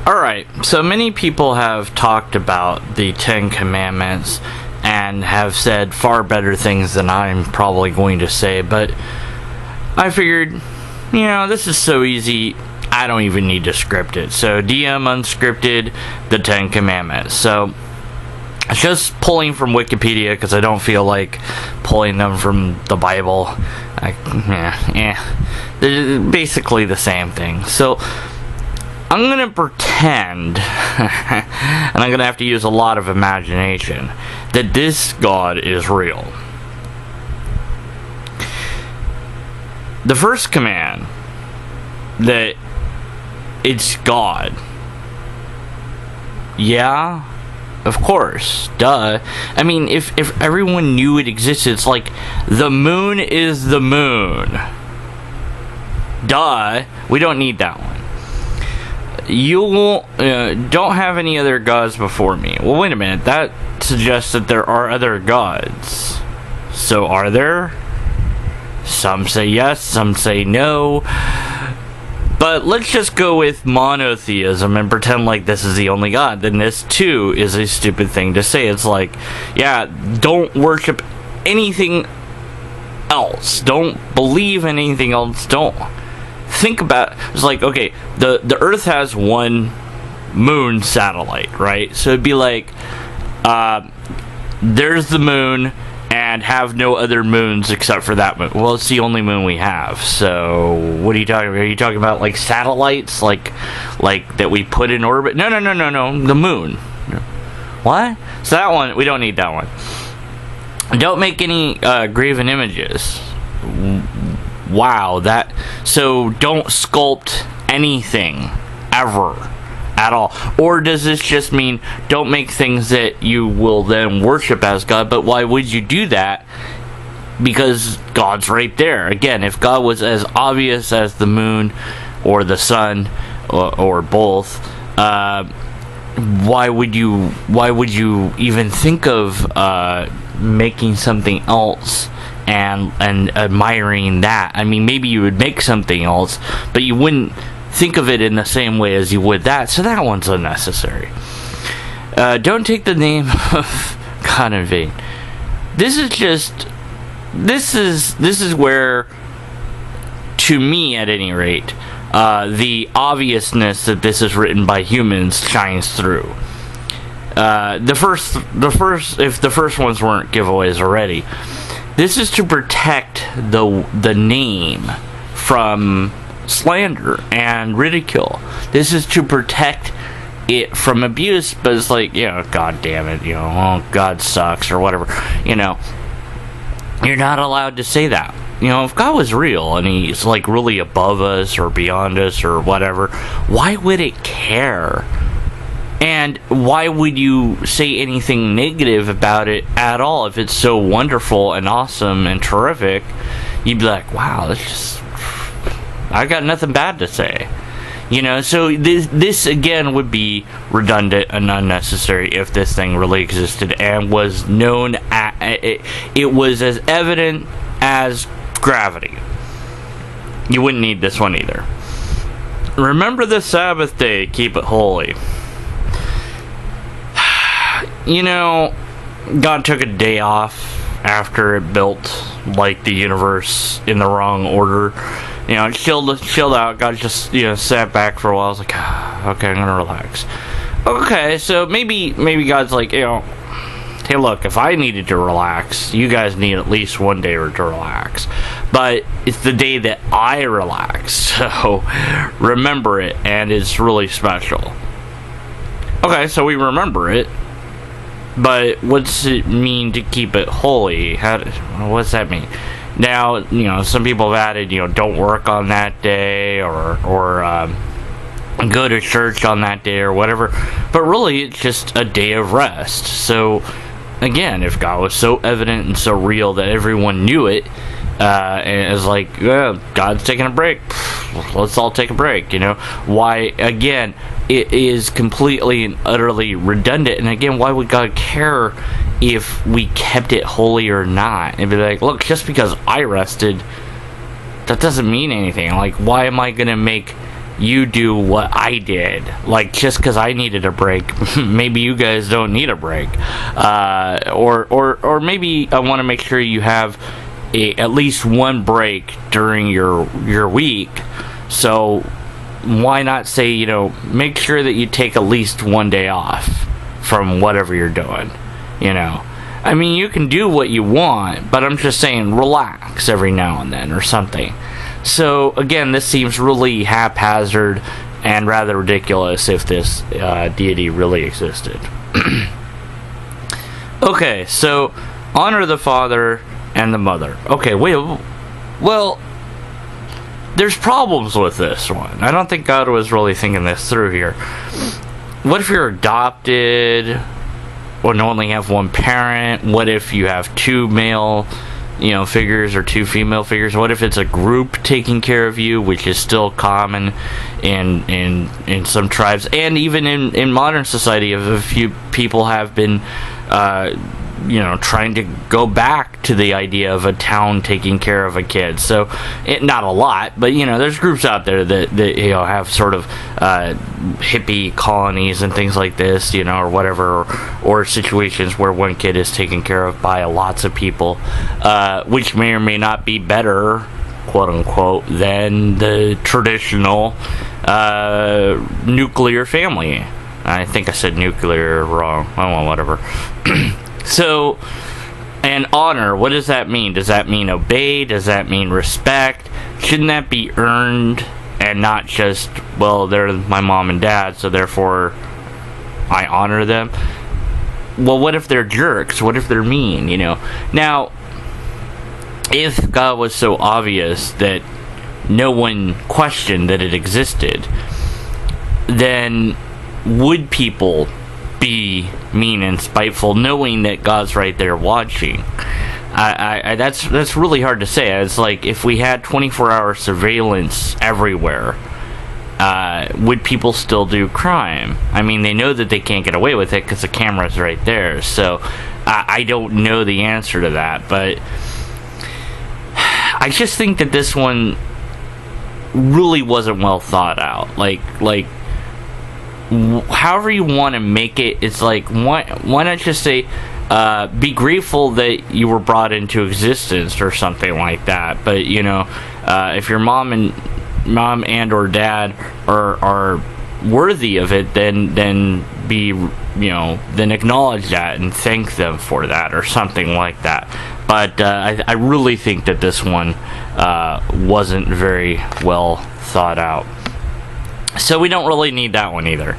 Alright, so many people have talked about the Ten Commandments and have said far better things than I'm probably going to say, but I figured, this is so easy, I don't even need to script it. So DM Unscripted, the Ten Commandments. So it's just pulling from Wikipedia because I don't feel like pulling them from the Bible. They're basically the same thing. So I'm going to pretend, and I'm going to have to use a lot of imagination, that this God is real. The first command, that it's God. Yeah, of course, duh. I mean, if everyone knew it existed, it's like, the moon is the moon. Duh, we don't need that one. You don't have any other gods before me. Well, wait a minute. That suggests that there are other gods. So are there? Some say yes, some say no. But let's just go with monotheism and pretend like this is the only God. Then this, too, is a stupid thing to say. It's like, yeah, don't worship anything else. Don't believe in anything else. Don't think about it. It's like, okay, the Earth has one moon satellite, right? So it'd be like, there's the moon and have no other moons except for that moon. Well, it's the only moon we have. So what are you talking about? Are you talking about like satellites, like that we put in orbit? No, the moon. What? So that one, we don't need that one. Don't make any graven images. Wow, so don't sculpt anything ever at all. Or does this just mean don't make things that you will then worship as God? But why would you do that? Because God's right there. Again, if God was as obvious as the moon or the sun or both, why would you even think of making something else and admiring that? I mean, maybe you would make something else, but you wouldn't think of it in the same way as you would that, so that one's unnecessary. Don't take the name of God in vain. This is where, to me at any rate, the obviousness that this is written by humans shines through. If the first ones weren't giveaways already, this is to protect the name from slander and ridicule. This is to protect it from abuse, but it's like, God damn it, oh, God sucks, or whatever, you're not allowed to say that. If God was real and he's like really above us or beyond us or whatever, why would it care? And why would you say anything negative about it at all if it's so wonderful and awesome and terrific? You'd be like, wow, I got nothing bad to say. So this again would be redundant and unnecessary if this thing really existed and was known it was as evident as gravity. You wouldn't need this one either. Remember the Sabbath day, keep it holy. God took a day off after it built like the universe in the wrong order. Chilled out. God just sat back for a while. I was like, okay, I'm gonna relax. Okay, so maybe God's like, hey, look, if I needed to relax, you guys need at least one day to relax. But it's the day that I relax, so remember it, and it's really special. Okay, so we remember it. But what's it mean to keep it holy? What's that mean? Now, some people have added, don't work on that day, or go to church on that day, or whatever. But really, it's just a day of rest. So, again, if God was so evident and so real that everyone knew it, and it's like, well, God's taking a break, let's all take a break, Why, again, it is completely and utterly redundant. And again, why would God care if we kept it holy or not? And be like, look, just because I rested, that doesn't mean anything. Like, why am I going to make you do what I did. Like, just because I needed a break, maybe you guys don't need a break. Or maybe I want to make sure you have at least one break during your week. So why not say, you know, make sure that you take at least one day off from whatever you're doing, you know. I mean, you can do what you want, but I'm just saying relax every now and then or something. So, again, this seems really haphazard and rather ridiculous if this deity really existed. Okay, so honor the father and the mother. Okay, wait, well, there's problems with this one. I don't think God was really thinking this through here. What if you're adopted or only have one parent? What if you have two male, you know, figures or two female figures? What if it's a group taking care of you, which is still common in some tribes, and even in modern society, a few people have been you know, trying to go back to the idea of a town taking care of a kid. So, not a lot, but, you know, there's groups out there that you know, have sort of hippie colonies and things like this, you know, or whatever, or situations where one kid is taken care of by lots of people, which may or may not be better, quote unquote, than the traditional nuclear family. I think I said nuclear wrong. Oh, well, whatever. So, and honor, what does that mean? Does that mean obey? Does that mean respect? Shouldn't that be earned and not just, well, they're my mom and dad, so therefore I honor them? Well, what if they're jerks? What if they're mean, you know? Now, if God was so obvious that no one questioned that it existed, then would people be mean and spiteful knowing that God's right there watching? That's really hard to say. It's like if we had 24-hour surveillance everywhere, would people still do crime? I mean, they know that they can't get away with it because the camera's right there. So I don't know the answer to that, but I just think that this one really wasn't well thought out. Like however you want to make it, it's like, why not just say, be grateful that you were brought into existence or something like that. But, you know, if your mom and or dad are worthy of it, then be, you know, then acknowledge that and thank them for that or something like that. But I really think that this one wasn't very well thought out. So we don't really need that one either.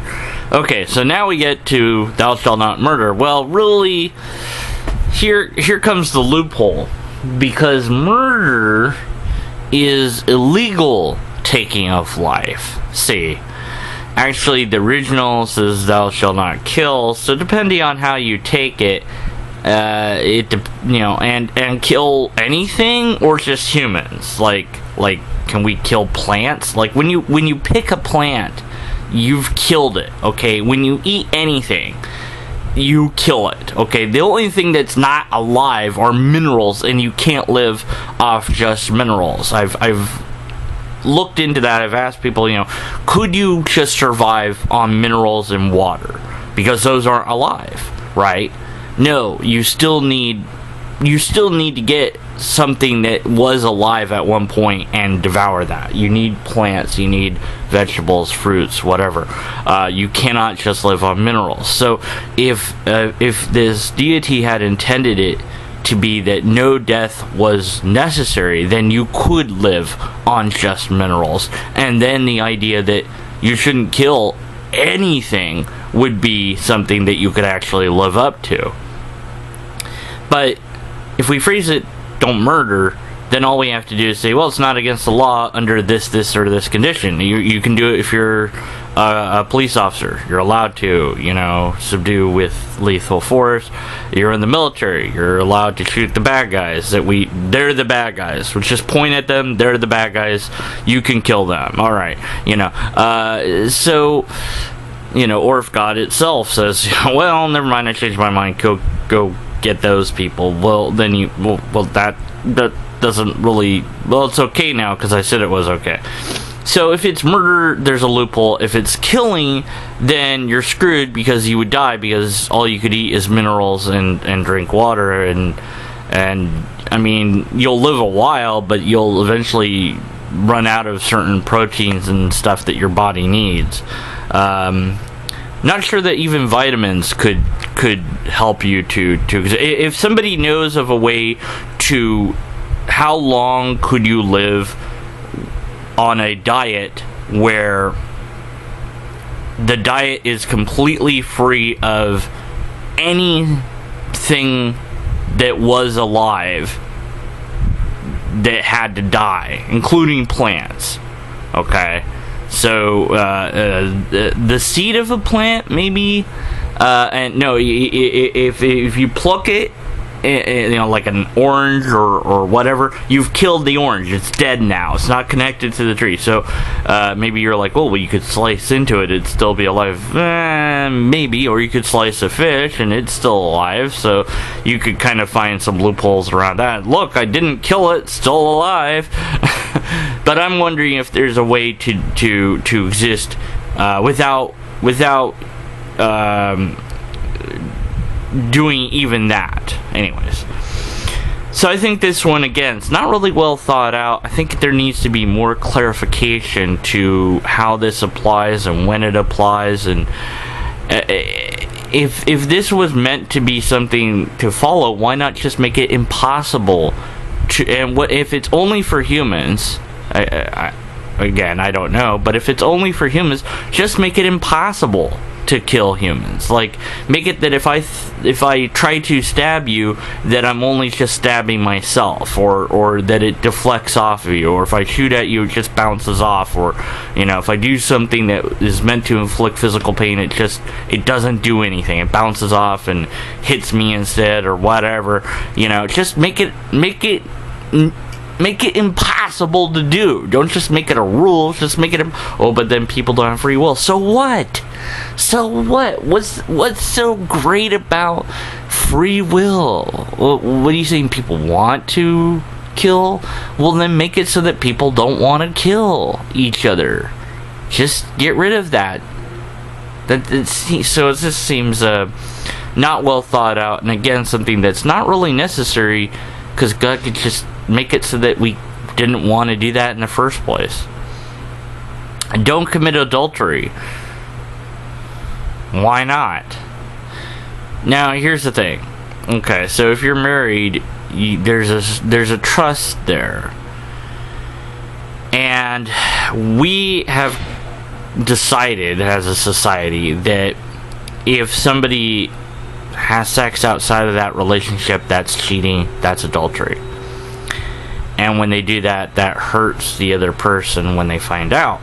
Okay, so now we get to thou shalt not murder. Well, really, here comes the loophole. Because murder is illegal taking of life. See, actually the original says thou shalt not kill, so depending on how you take it, you know, and kill anything or just humans, like can we kill plants? Like when you pick a plant, you've killed it. Okay, when you eat anything, you kill it. Okay, the only thing that's not alive are minerals, and you can't live off just minerals. I've looked into that. I've asked people, you know, could you just survive on minerals and water? Because those aren't alive, right? No, you still need to get something that was alive at one point and devour that. You need plants, you need vegetables, fruits, whatever. You cannot just live on minerals. So if this deity had intended it to be that no death was necessary, then you could live on just minerals. And then the idea that you shouldn't kill anything would be something that you could actually live up to. But if we phrase it, don't murder, then all we have to do is say, well, it's not against the law under this, or this condition. You can do it if you're a police officer. You're allowed to, you know, subdue with lethal force. You're in the military. You're allowed to shoot the bad guys. They're the bad guys. We just point at them. They're the bad guys. You can kill them. All right. You know, so, you know, or if God itself says, well, never mind, I changed my mind. Go get those people. Well, then that doesn't really, well, it's okay now because I said it was okay. So if it's murder, there's a loophole. If it's killing, then you're screwed because you would die because all you could eat is minerals and drink water. And I mean, you'll live a while, but you'll eventually run out of certain proteins and stuff that your body needs. Not sure that even vitamins could help you to if somebody knows of a way to how long could you live on a diet where the diet is completely free of anything that was alive that had to die, including plants. Okay, so the seed of a plant, maybe, and no, if you pluck it, you know, like an orange or whatever, you've killed the orange. It's dead now. It's not connected to the tree. So maybe you're like, well, you could slice into it, it'd still be alive. Maybe. Or you could slice a fish and it's still alive. So you could kind of find some loopholes around that. Look, I didn't kill it, still alive. But I'm wondering if there's a way to exist without doing even that. Anyways, so I think this one, again, it's not really well thought out. I think there needs to be more clarification to how this applies and when it applies, and if this was meant to be something to follow, why not just make it impossible to, and what if it's only for humans? Again, I don't know, but if it's only for humans, just make it impossible to kill humans. Like, make it that if I try to stab you, that I'm only just stabbing myself, or that it deflects off of you, or if I shoot at you, it just bounces off, or, you know, if I do something that is meant to inflict physical pain, it doesn't do anything. It bounces off and hits me instead, or whatever. You know, just make it impossible to do. Don't just make it a rule. Just make it but then people don't have free will. So what? What's so great about free will? What are you saying? People want to kill? Well, then make it so that people don't want to kill each other. Just get rid of that. So it just seems not well thought out, and again, something that's not really necessary, because God could just make it so that we didn't want to do that in the first place. Don't commit adultery. Why not? Now, here's the thing. Okay, so if you're married, there's a trust there. And we have decided as a society that if somebody has sex outside of that relationship, that's cheating, that's adultery. And when they do that, that hurts the other person when they find out.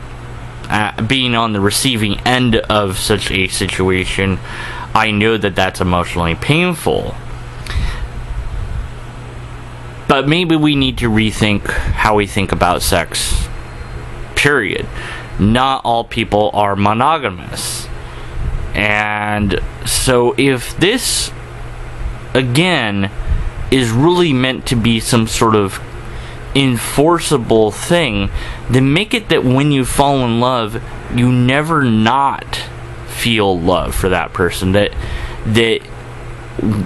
Being on the receiving end of such a situation, I know that that's emotionally painful. But maybe we need to rethink how we think about sex. Period. Not all people are monogamous. And so if this, again, is really meant to be some sort of enforceable thing, then make it that when you fall in love, you never not feel love for that person. That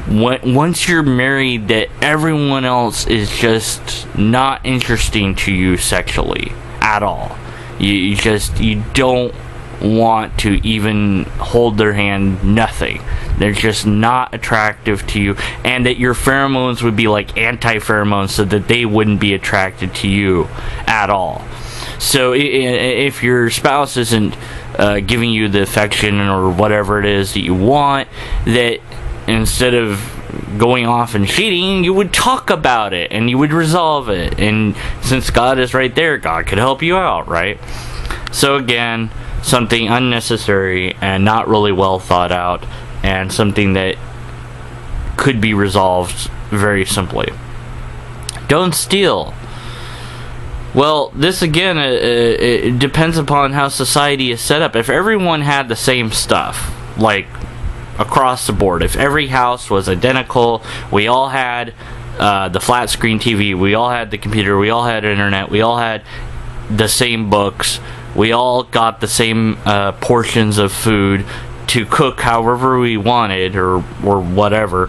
once you're married, that everyone else is just not interesting to you sexually at all. You don't want to even hold their hand, nothing. They're just not attractive to you, and that your pheromones would be like anti-pheromones, so that they wouldn't be attracted to you at all. So if your spouse isn't giving you the affection or whatever it is that you want, that instead of going off and cheating, you would talk about it and you would resolve it. And since God is right there, God could help you out, right? So again, something unnecessary and not really well thought out, and something that could be resolved very simply. Don't steal. Well, this again, it depends upon how society is set up. If everyone had the same stuff, like across the board, if every house was identical, we all had the flat screen TV, we all had the computer, we all had internet, we all had the same books. We all got the same portions of food to cook however we wanted, or whatever.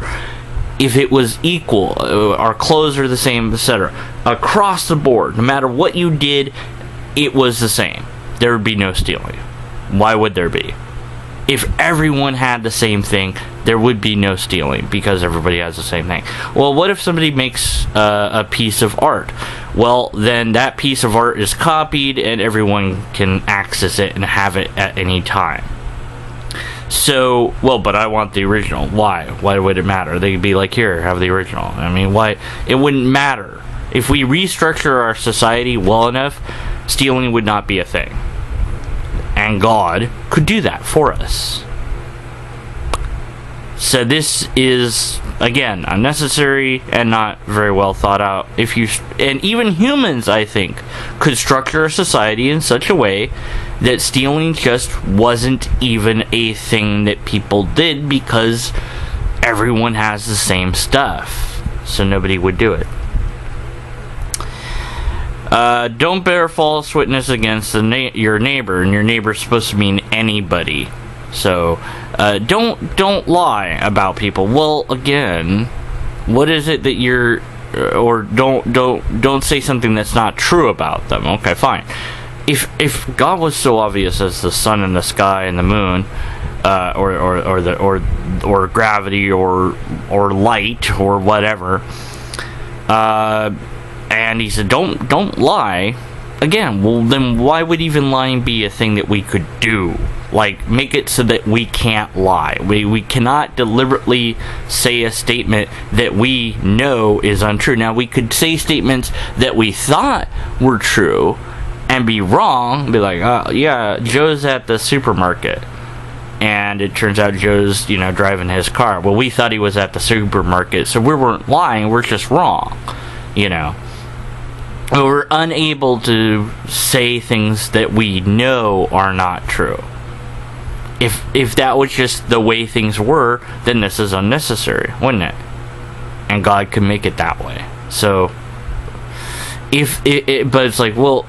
If it was equal, our clothes are the same, etc. Across the board, no matter what you did, it was the same. There would be no stealing. Why would there be? If everyone had the same thing, there would be no stealing, because everybody has the same thing. Well, what if somebody makes a piece of art? Well, then that piece of art is copied, and everyone can access it and have it at any time. So, well, but I want the original. Why? Why would it matter? They'd be like, here, have the original. I mean, why? It wouldn't matter. If we restructure our society well enough, stealing would not be a thing. And God could do that for us. So this is, again, unnecessary and not very well thought out. And even humans, I think, could structure a society in such a way that stealing just wasn't even a thing that people did, because everyone has the same stuff, so nobody would do it. Don't bear false witness against your neighbor, and your neighbor's supposed to mean anybody. So, don't lie about people. Well, again, what is it that you're, or don't say something that's not true about them. Okay, fine. If God was so obvious as the sun and the sky and the moon, or gravity or light or whatever, and he said don't lie, again, well then why would even lying be a thing that we could do? Like, make it so that we can't lie. We cannot deliberately say a statement that we know is untrue. Now, we could say statements that we thought were true and be wrong. Be like, oh, yeah, Joe's at the supermarket. And it turns out Joe's, driving his car. Well, we thought he was at the supermarket, so we weren't lying. We're just wrong, We're unable to say things that we know are not true. If that was just the way things were, then this is unnecessary, wouldn't it? And God could make it that way. So, but it's like, well,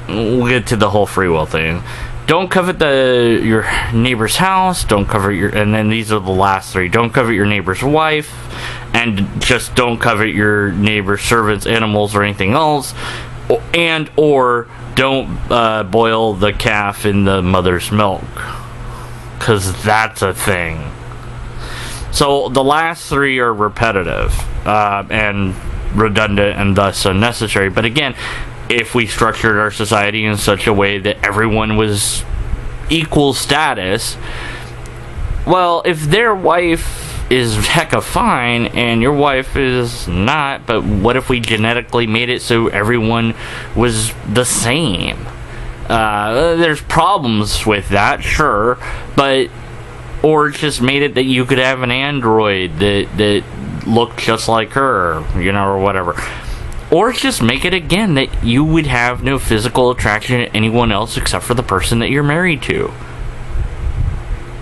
we'll get to the whole free will thing. Don't covet your neighbor's house. Don't covet and then these are the last three. Don't covet your neighbor's wife, and just don't covet your neighbor's servants, animals, or anything else. Or don't boil the calf in the mother's milk, because that's a thing. So the last three are repetitive and redundant and thus unnecessary. But again, if we structured our society in such a way that everyone was equal status, well, if their wife is hecka fine and your wife is not, but what if we genetically made it so everyone was the same? There's problems with that, sure, but or just made it that you could have an android that looked just like her, or whatever. Or just make it again that you would have no physical attraction to anyone else except for the person that you're married to.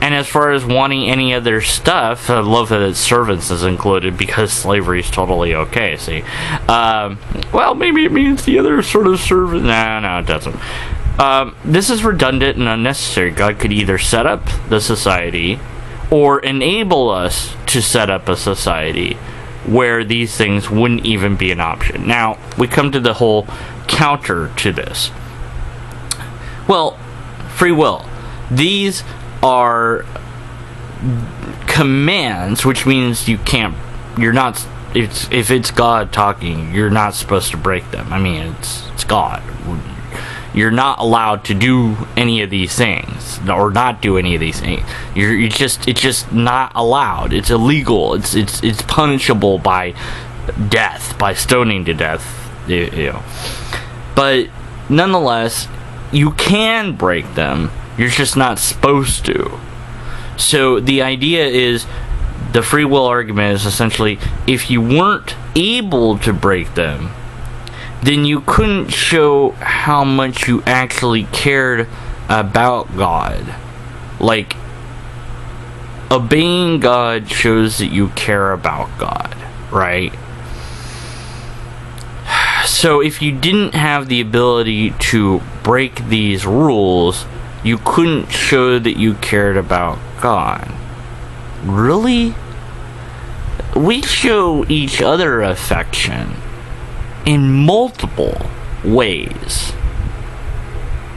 And as far as wanting any other stuff, I love that it's servants is included, because slavery is totally okay, see. Well, maybe it means the other sort of servant. No, it doesn't. This is redundant and unnecessary. God could either set up the society or enable us to set up a society where these things wouldn't even be an option. Now, we come to the whole counter to this. Well, free will. These are commands, which means if it's God talking, you're not supposed to break them. I mean, it's God. You're not allowed to do any of these things, or not do any of these things. It's just not allowed. It's illegal. It's punishable by death, by stoning to death. But nonetheless, you can break them. You're just not supposed to. So the idea is, the free will argument is essentially, if you weren't able to break them, then you couldn't show how much you actually cared about God. Like, obeying God shows that you care about God, right? So if you didn't have the ability to break these rules, you couldn't show that you cared about God. Really? We show each other affection in multiple ways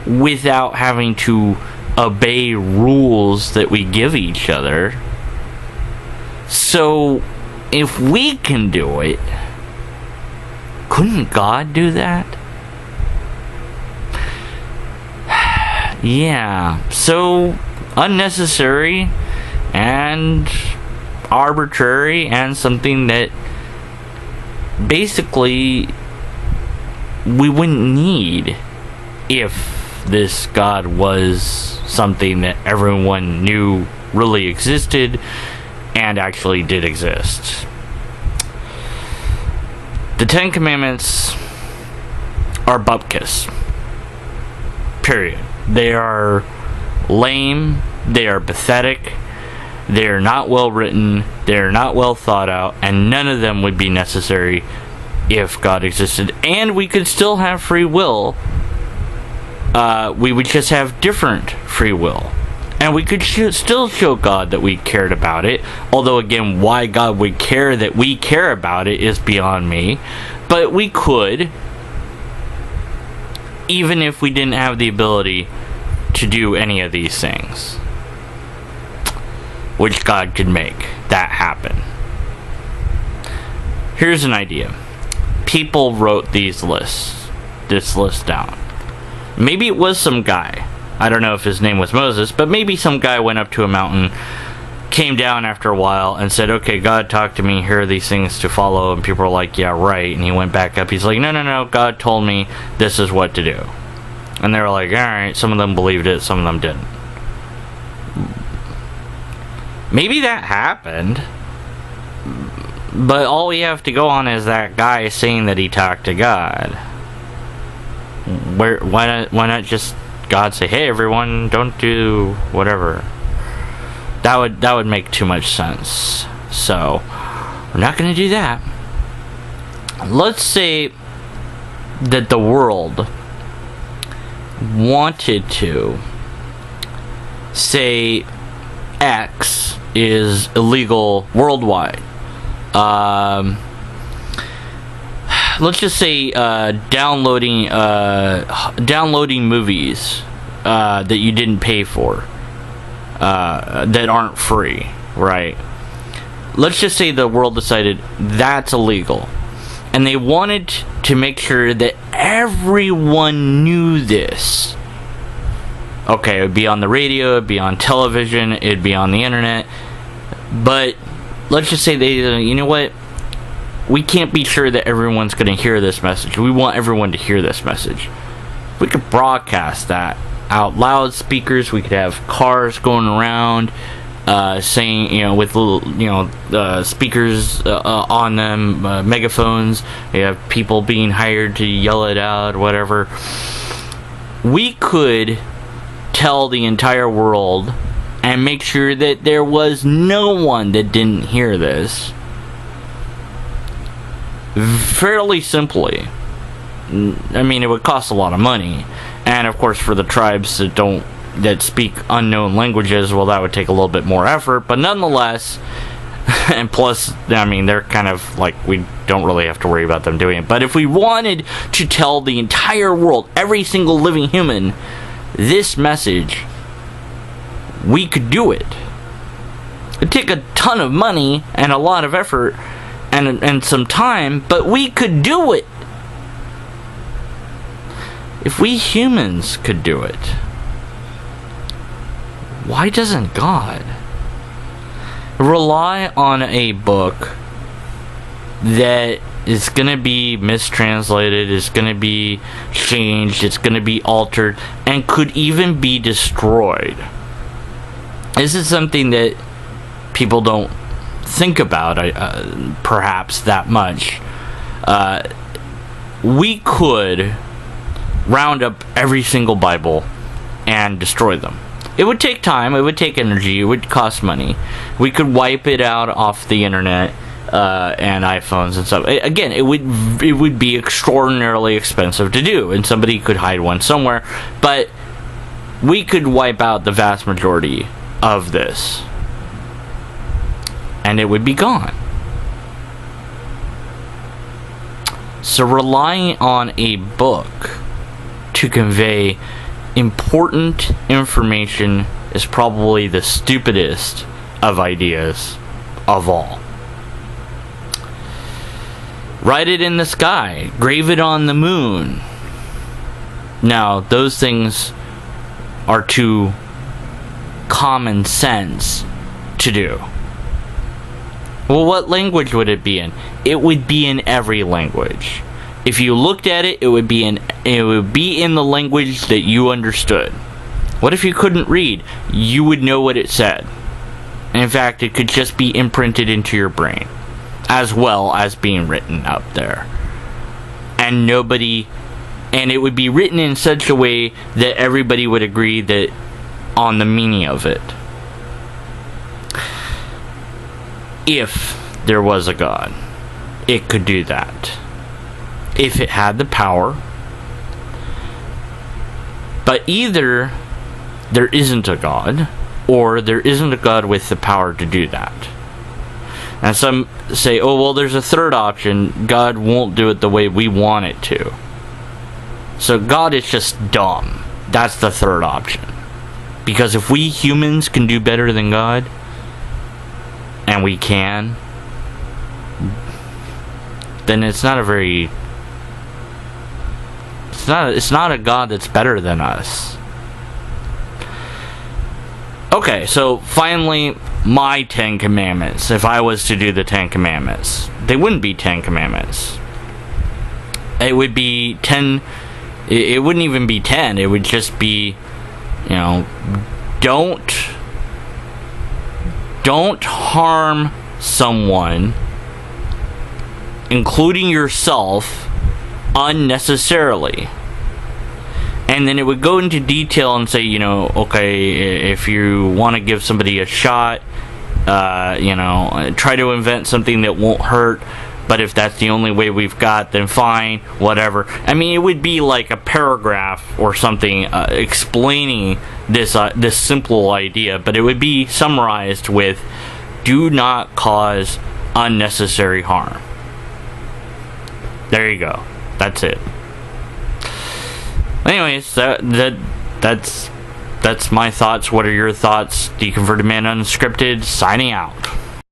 without having to obey rules that we give each other. So if we can do it, couldn't God do that? Yeah, so unnecessary and arbitrary, and something that basically we wouldn't need if this God was something that everyone knew really existed and actually did exist. The Ten Commandments are bupkis. Period. They are lame, they are pathetic, they are not well written, they are not well thought out, and none of them would be necessary if God existed. And we could still have free will. We would just have different free will. And we could still show God that we cared about it. Although, again, why God would care that we care about it is beyond me. But we could, even if we didn't have the ability to do any of these things, which God could make that happen. Here's an idea. People wrote this list down. Maybe it was some guy. I don't know if his name was Moses, but maybe some guy went up to a mountain, came down after a while, and said, okay, God talked to me, here are these things to follow, and people were like, yeah, right, and he went back up, he's like, no, God told me this is what to do. And they were like, alright, some of them believed it, some of them didn't. Maybe that happened, but all we have to go on is that guy saying that he talked to God. Why not just God say, hey everyone, don't do whatever? That would make too much sense. So we're not going to do that. Let's say that the world wanted to say X is illegal worldwide. Let's just say downloading movies that you didn't pay for, that aren't free, right? Let's just say the world decided that's illegal, and they wanted to make sure that everyone knew this. Okay, it would be on the radio, it would be on television, it would be on the internet, but let's just say they, you know what? We can't be sure that everyone's going to hear this message. We want everyone to hear this message. We could broadcast that out loud speakers. We could have cars going around saying, with little, speakers on them, megaphones. You have people being hired to yell it out, whatever. We could tell the entire world and make sure that there was no one that didn't hear this. Fairly simply. I mean, it would cost a lot of money, and of course for the tribes that speak unknown languages, well, that would take a little bit more effort, but nonetheless, and plus, I mean, they're kind of like, we don't really have to worry about them doing it. But if we wanted to tell the entire world, every single living human, this message, we could do it. It'd take a ton of money and a lot of effort and some time, but we could do it. If we humans could do it, why doesn't God rely on a book that is going to be mistranslated, is going to be changed, it's going to be altered, and could even be destroyed? This is something that people don't think about perhaps that much. We could round up every single Bible and destroy them. It would take time, it would take energy, it would cost money. We could wipe it out off the internet and iPhones and stuff. Again, it would be extraordinarily expensive to do, and somebody could hide one somewhere, but we could wipe out the vast majority of this, and it would be gone. So relying on a book to convey important information is probably the stupidest of ideas of all. Write it in the sky, grave it on the moon. Now, those things are too common sense to do. Well, what language would it be in? It would be in every language. If you looked at it, it would be in the language that you understood. What if you couldn't read? You would know what it said. And in fact, it could just be imprinted into your brain, as well as being written up there. And it would be written in such a way that everybody would agree that on the meaning of it. If there was a God, it could do that. If it had the power. But either there isn't a God, or there isn't a God with the power to do that. And some say, oh, well, there's a third option. God won't do it the way we want it to. So God is just dumb. That's the third option. Because if we humans can do better than God, and we can, then it's not a God that's better than us. Okay, so finally, my 10 Commandments. If I was to do the 10 Commandments, they wouldn't be 10 Commandments. It would be 10. It wouldn't even be 10. It would just be, don't harm someone, including yourself, unnecessarily. And then it would go into detail and say, okay, if you want to give somebody a shot, try to invent something that won't hurt, but if that's the only way we've got, then fine, whatever. I mean, it would be like a paragraph or something explaining this simple idea, but it would be summarized with, do not cause unnecessary harm. There you go. That's it. Anyways, that's my thoughts. What are your thoughts? Deconverted Man Unscripted, signing out.